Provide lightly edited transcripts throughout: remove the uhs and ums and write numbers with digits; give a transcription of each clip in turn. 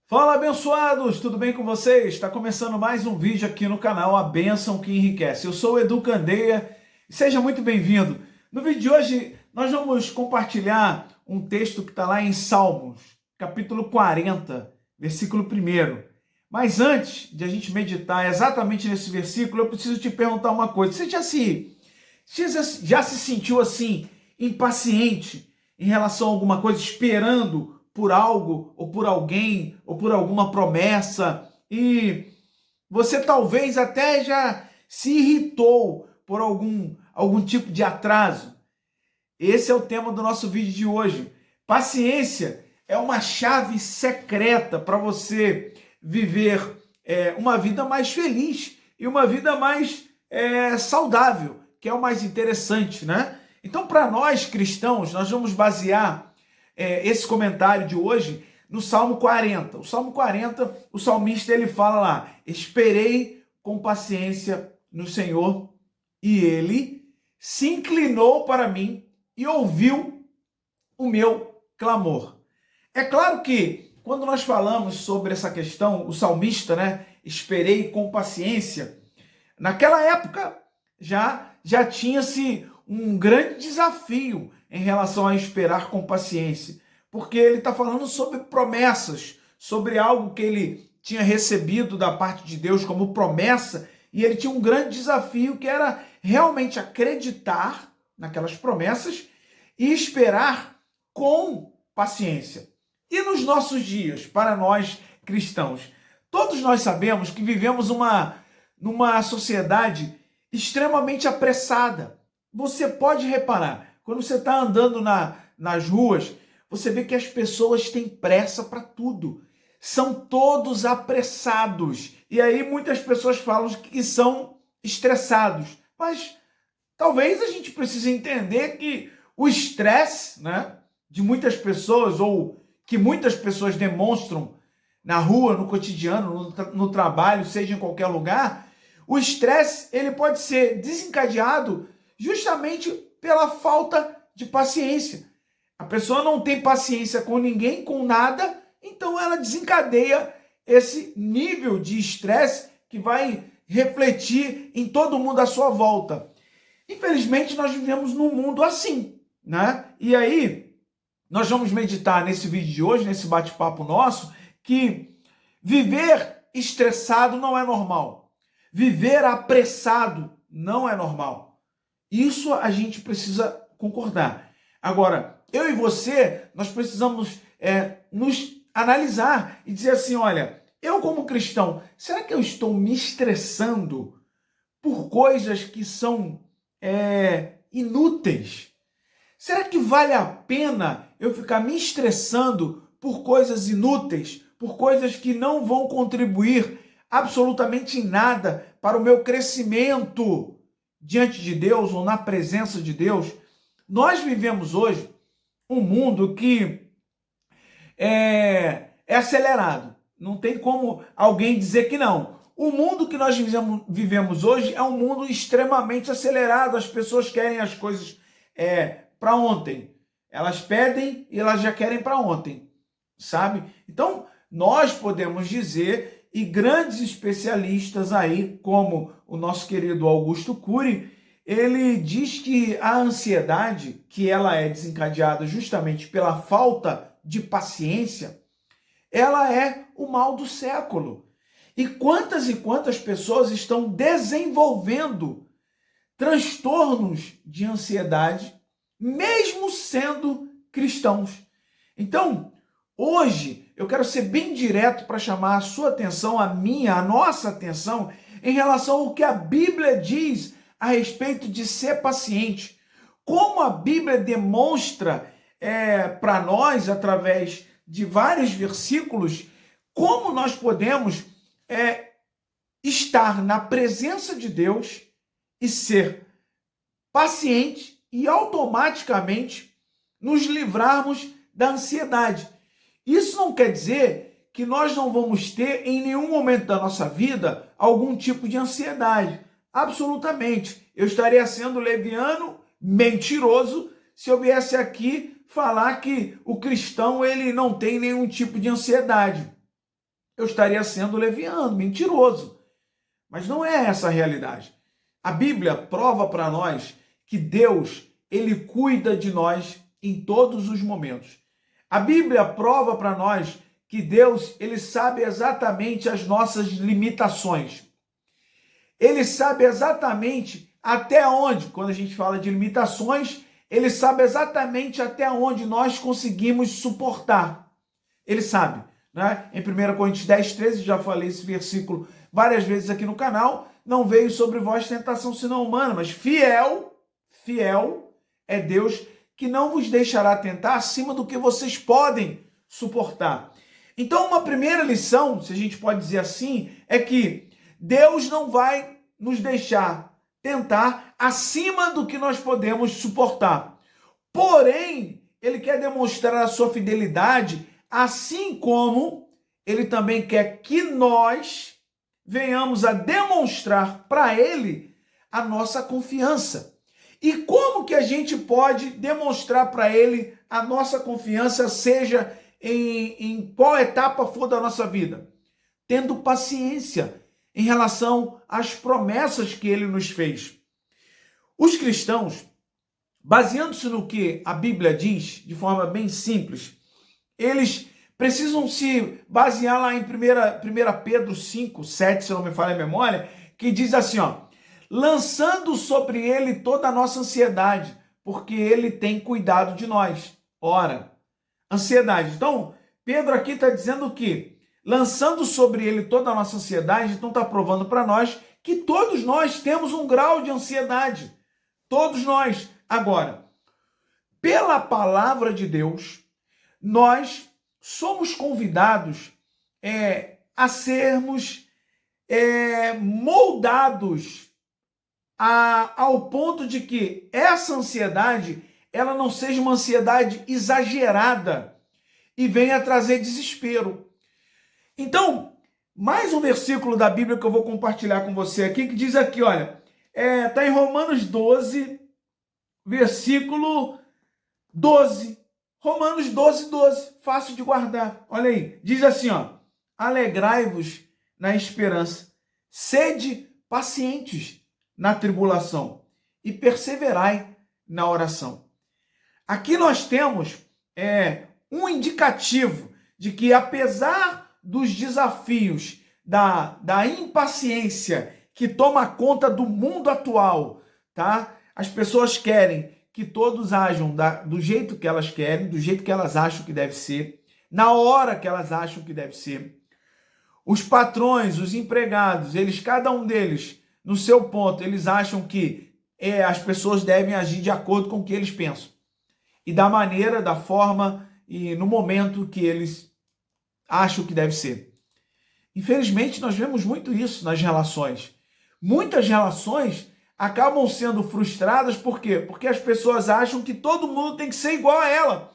Fala, abençoados! Tudo bem com vocês? Está começando mais um vídeo aqui no canal A Bênção que Enriquece. Eu sou o Edu Candeia e seja muito bem-vindo. No vídeo de hoje, nós vamos compartilhar um texto que está lá em Salmos, capítulo 40, versículo 1. Mas antes de a gente meditar exatamente nesse versículo, eu preciso te perguntar uma coisa. Você já se sentiu assim, impaciente em relação a alguma coisa, esperando por algo, ou por alguém, ou por alguma promessa, e você talvez até já se irritou por algum tipo de atraso? Esse é o tema do nosso vídeo de hoje. Paciência é uma chave secreta para você viver uma vida mais feliz e uma vida mais saudável, que é o mais interessante, né? Então, para nós cristãos, nós vamos basear esse comentário de hoje no Salmo 40. O Salmo 40, o salmista ele fala lá: esperei com paciência no Senhor e ele se inclinou para mim e ouviu o meu clamor. É claro que quando nós falamos sobre essa questão, o salmista, né, esperei com paciência, naquela época já tinha-se um grande desafio em relação a esperar com paciência, porque ele está falando sobre promessas, sobre algo que ele tinha recebido da parte de Deus como promessa, e ele tinha um grande desafio que era realmente acreditar naquelas promessas e esperar com paciência. E nos nossos dias, para nós cristãos, todos nós sabemos que vivemos numa sociedade extremamente apressada. Você pode reparar, quando você está andando nas ruas, você vê que as pessoas têm pressa para tudo. São todos apressados. E aí muitas pessoas falam que são estressados. Mas talvez a gente precise entender que o estresse, né, de muitas pessoas, ou que muitas pessoas demonstram na rua, no cotidiano, no trabalho, seja em qualquer lugar, o estresse ele pode ser desencadeado justamente pela falta de paciência. A pessoa não tem paciência com ninguém, com nada, então ela desencadeia esse nível de estresse que vai refletir em todo mundo à sua volta. Infelizmente, nós vivemos num mundo assim, né? E aí, nós vamos meditar nesse vídeo de hoje, nesse bate-papo nosso, que viver estressado não é normal. Viver apressado não é normal. Isso a gente precisa concordar. Agora, eu e você, nós precisamos nos analisar e dizer assim, olha, eu como cristão, será que eu estou me estressando por coisas que são inúteis? Será que vale a pena eu ficar me estressando por coisas inúteis, por coisas que não vão contribuir absolutamente em nada para o meu crescimento diante de Deus ou na presença de Deus? Nós vivemos hoje um mundo que é acelerado. Não tem como alguém dizer que não. O mundo que nós vivemos hoje é um mundo extremamente acelerado. As pessoas querem as coisas para ontem. Elas pedem e elas já querem para ontem, sabe? Então, nós podemos dizer, e grandes especialistas aí, como o nosso querido Augusto Cury, ele diz que a ansiedade, que ela é desencadeada justamente pela falta de paciência, ela é o mal do século. E quantas pessoas estão desenvolvendo transtornos de ansiedade, mesmo sendo cristãos. Então, hoje, eu quero ser bem direto para chamar a sua atenção, a nossa atenção, em relação ao que a Bíblia diz a respeito de ser paciente. Como a Bíblia demonstra para nós, através de vários versículos, como nós podemos estar na presença de Deus e ser paciente e automaticamente nos livrarmos da ansiedade. Isso não quer dizer que nós não vamos ter em nenhum momento da nossa vida algum tipo de ansiedade. Absolutamente. Eu estaria sendo leviano, mentiroso, se eu viesse aqui falar que o cristão ele não tem nenhum tipo de ansiedade. eu estaria sendo leviano, mentiroso. Mas não é essa a realidade. A Bíblia prova para nós que Deus, ele cuida de nós em todos os momentos. A Bíblia prova para nós que Deus, ele sabe exatamente as nossas limitações. Ele sabe exatamente até onde, quando a gente fala de limitações, ele sabe exatamente até onde nós conseguimos suportar. Ele sabe, né? Em 1 Coríntios 10, 13, já falei esse versículo várias vezes aqui no canal, não veio sobre vós tentação senão humana, mas fiel é Deus que não vos deixará tentar acima do que vocês podem suportar. Então, uma primeira lição, se a gente pode dizer assim, é que Deus não vai nos deixar tentar acima do que nós podemos suportar. Porém, ele quer demonstrar a sua fidelidade, assim como ele também quer que nós venhamos a demonstrar para ele a nossa confiança. E como que a gente pode demonstrar para ele a nossa confiança, seja em qual etapa for da nossa vida? Tendo paciência em relação às promessas que ele nos fez. Os cristãos, baseando-se no que a Bíblia diz, de forma bem simples, eles precisam se basear lá em 1 Pedro 5, 7, se não me falha a memória, que diz assim, lançando sobre ele toda a nossa ansiedade, porque ele tem cuidado de nós. Ora, ansiedade. Então, Pedro aqui está dizendo que, lançando sobre ele toda a nossa ansiedade, então está provando para nós que todos nós temos um grau de ansiedade. Todos nós. Agora, pela palavra de Deus, nós somos convidados a sermos moldados ao ponto de que essa ansiedade ela não seja uma ansiedade exagerada e venha trazer desespero. Então, mais um versículo da Bíblia que eu vou compartilhar com você aqui, que diz aqui, olha, está em Romanos 12, versículo 12. Romanos 12, 12, fácil de guardar. Olha aí, diz assim, alegrai-vos na esperança, sede pacientes na tribulação e perseverai na oração. Aqui nós temos um indicativo de que, apesar dos desafios, da impaciência que toma conta do mundo atual, tá? As pessoas querem que todos ajam do jeito que elas querem, do jeito que elas acham que deve ser, na hora que elas acham que deve ser. Os patrões, os empregados, cada um deles, no seu ponto, eles acham que as pessoas devem agir de acordo com o que eles pensam. E da maneira, da forma e no momento que eles acham que deve ser. Infelizmente, nós vemos muito isso nas relações. Muitas relações acabam sendo frustradas, por quê? Porque as pessoas acham que todo mundo tem que ser igual a ela.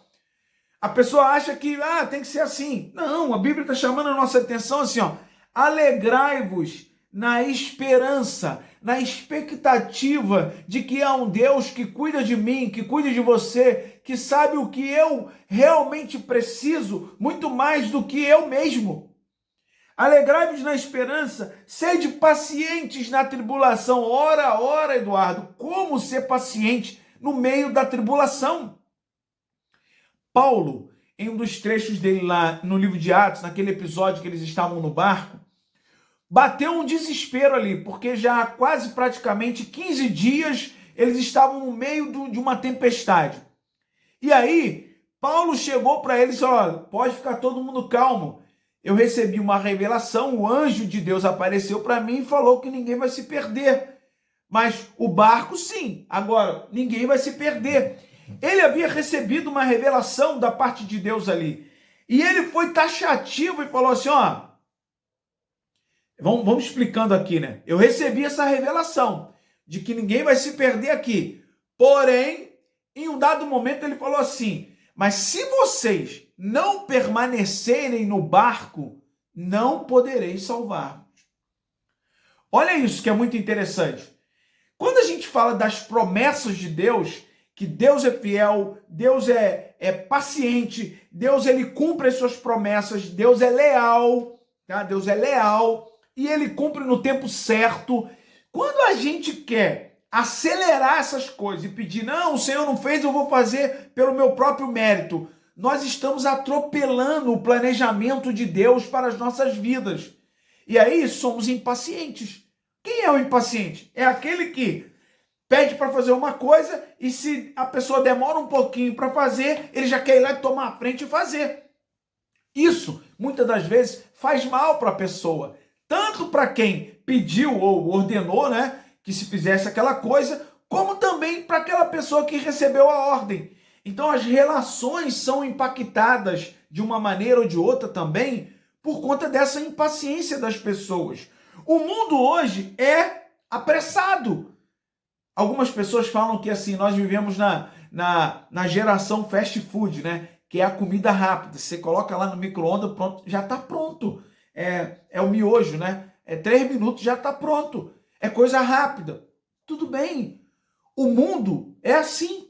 A pessoa acha que tem que ser assim. Não, a Bíblia está chamando a nossa atenção assim, alegrai-vos na esperança, na expectativa de que há um Deus que cuida de mim, que cuida de você, que sabe o que eu realmente preciso, muito mais do que eu mesmo. Alegrai-vos na esperança, sede pacientes na tribulação. Ora, Eduardo, como ser paciente no meio da tribulação? Paulo, em um dos trechos dele lá no livro de Atos, naquele episódio que eles estavam no barco, bateu um desespero ali, porque já há quase praticamente 15 dias eles estavam no meio de uma tempestade. E aí, Paulo chegou para eles e disse, olha, pode ficar todo mundo calmo. Eu recebi uma revelação, o anjo de Deus apareceu para mim e falou que ninguém vai se perder. Mas o barco, sim. Agora, ninguém vai se perder. Ele havia recebido uma revelação da parte de Deus ali. E ele foi taxativo e falou assim, vamos explicando aqui, né? Eu recebi essa revelação de que ninguém vai se perder aqui. Porém, em um dado momento ele falou assim, mas se vocês não permanecerem no barco, não podereis salvar. Olha isso que é muito interessante. Quando a gente fala das promessas de Deus, que Deus é fiel, Deus é paciente, Deus ele cumpre as suas promessas, Deus é leal, tá? Deus é leal e ele cumpre no tempo certo. Quando a gente quer acelerar essas coisas e pedir, não, o Senhor não fez, eu vou fazer pelo meu próprio mérito, nós estamos atropelando o planejamento de Deus para as nossas vidas. E aí somos impacientes. Quem é o impaciente? É aquele que pede para fazer uma coisa e se a pessoa demora um pouquinho para fazer, ele já quer ir lá e tomar a frente e fazer. Isso, muitas das vezes, faz mal para a pessoa. Tanto para quem pediu ou ordenou, né, que se fizesse aquela coisa, como também para aquela pessoa que recebeu a ordem. Então as relações são impactadas de uma maneira ou de outra também por conta dessa impaciência das pessoas. O mundo hoje é apressado. Algumas pessoas falam que assim, nós vivemos na geração fast food, né? Que é a comida rápida. Você coloca lá no micro-ondas, pronto, já está pronto. É o miojo, né? 3 minutos já está pronto. É coisa rápida. Tudo bem. O mundo é assim.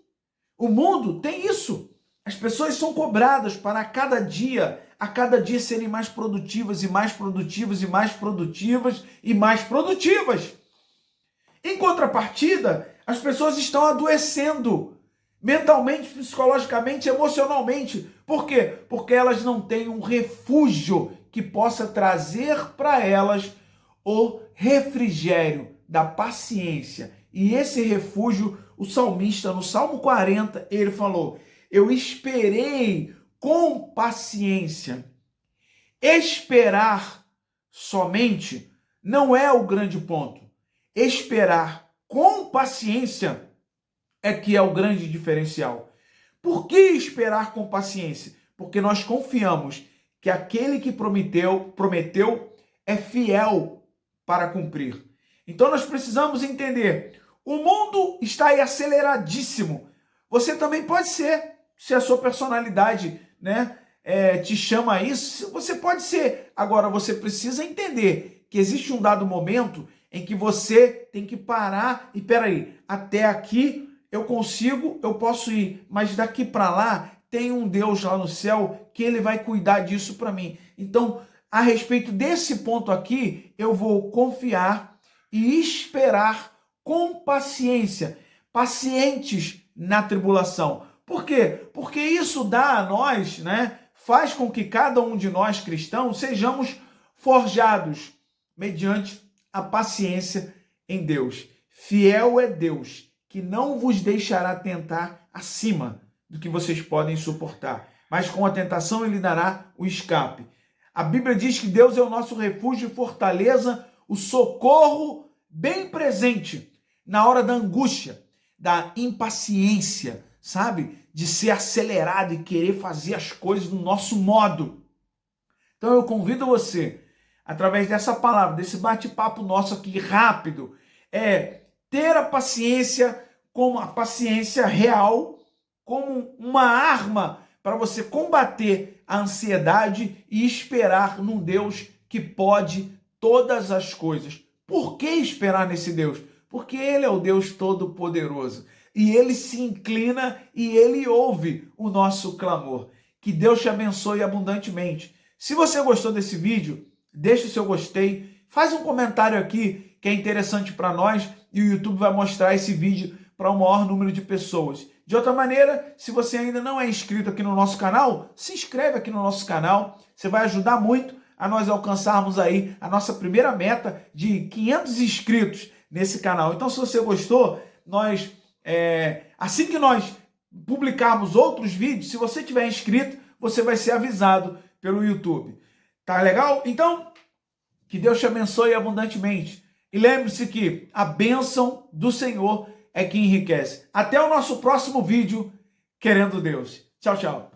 O mundo tem isso. As pessoas são cobradas para a cada dia serem mais produtivas e mais produtivas e mais produtivas e mais produtivas. Em contrapartida, as pessoas estão adoecendo mentalmente, psicologicamente, emocionalmente. Por quê? Porque elas não têm um refúgio que possa trazer para elas o refrigério da paciência. E esse refúgio, o salmista, no Salmo 40, ele falou: eu esperei com paciência. Esperar somente não é o grande ponto. Esperar com paciência é que é o grande diferencial. Por que esperar com paciência? Porque nós confiamos que aquele que prometeu é fiel para cumprir. Então nós precisamos entender, o mundo está aí aceleradíssimo. Você também pode ser, se a sua personalidade, né, te chama a isso, você pode ser. Agora você precisa entender que existe um dado momento em que você tem que parar e peraí, até aqui eu posso ir, mas daqui para lá tem um Deus lá no céu que ele vai cuidar disso para mim. Então, a respeito desse ponto aqui, eu vou confiar e esperar com paciência, pacientes na tribulação. Por quê? Porque isso dá a nós, né? Faz com que cada um de nós cristãos sejamos forjados mediante a paciência em Deus. Fiel é Deus, que não vos deixará tentar acima do que vocês podem suportar, mas com a tentação ele dará o escape. A Bíblia diz que Deus é o nosso refúgio e fortaleza, o socorro bem presente na hora da angústia, da impaciência, sabe? De ser acelerado e querer fazer as coisas do nosso modo. Então eu convido você, através dessa palavra, desse bate-papo nosso aqui rápido, ter a paciência como a paciência real, como uma arma para você combater a ansiedade e esperar num Deus que pode todas as coisas. Por que esperar nesse Deus? Porque Ele é o Deus Todo-Poderoso. E Ele se inclina e Ele ouve o nosso clamor. Que Deus te abençoe abundantemente. Se você gostou desse vídeo, deixa o seu gostei, faz um comentário aqui que é interessante para nós e o YouTube vai mostrar esse vídeo para o maior número de pessoas. De outra maneira, se você ainda não é inscrito aqui no nosso canal, se inscreve aqui no nosso canal, você vai ajudar muito a nós alcançarmos aí a nossa primeira meta de 500 inscritos nesse canal. Então, se você gostou, assim que nós publicarmos outros vídeos, se você tiver inscrito, você vai ser avisado pelo YouTube. Tá legal? Então, que Deus te abençoe abundantemente. E lembre-se que a bênção do Senhor é que enriquece. Até o nosso próximo vídeo, querendo Deus. Tchau, tchau.